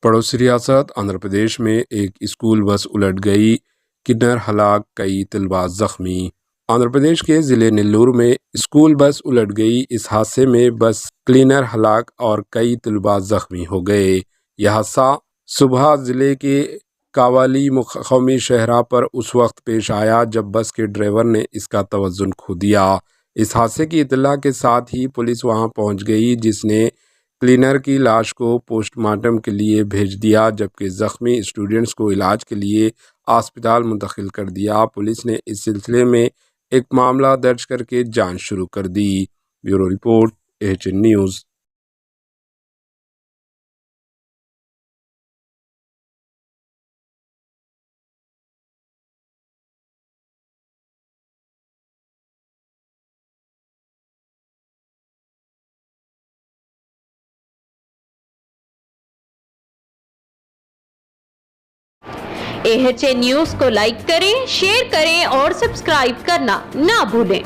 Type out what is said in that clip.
पड़ोसी रियासत आंध्र प्रदेश में एक स्कूल बस उलट गई, किन्नर हलाक, कई तलबा जख्मी। आंध्र प्रदेश के ज़िले नेल्लोर में स्कूल बस उलट गई। इस हादसे में बस क्लीनर हलाक और कई तलबा जख्मी हो गए। यह हादसा सुबह ज़िले के कावाली कौमी शहरा पर उस वक्त पेश आया जब बस के ड्राइवर ने इसका तवज़ुन खो दिया। इस हादसे की इत्तला के साथ ही पुलिस वहां पहुंच गई, जिसने क्लीनर की लाश को पोस्टमार्टम के लिए भेज दिया, जबकि ज़ख्मी स्टूडेंट्स को इलाज के लिए अस्पताल मुंतकिल कर दिया। पुलिस ने इस सिलसिले में एक मामला दर्ज करके जांच शुरू कर दी। Bureau report, AHN news. AHN news को लाइक करें, शेयर करें और सब्सक्राइब करना ना भूलें।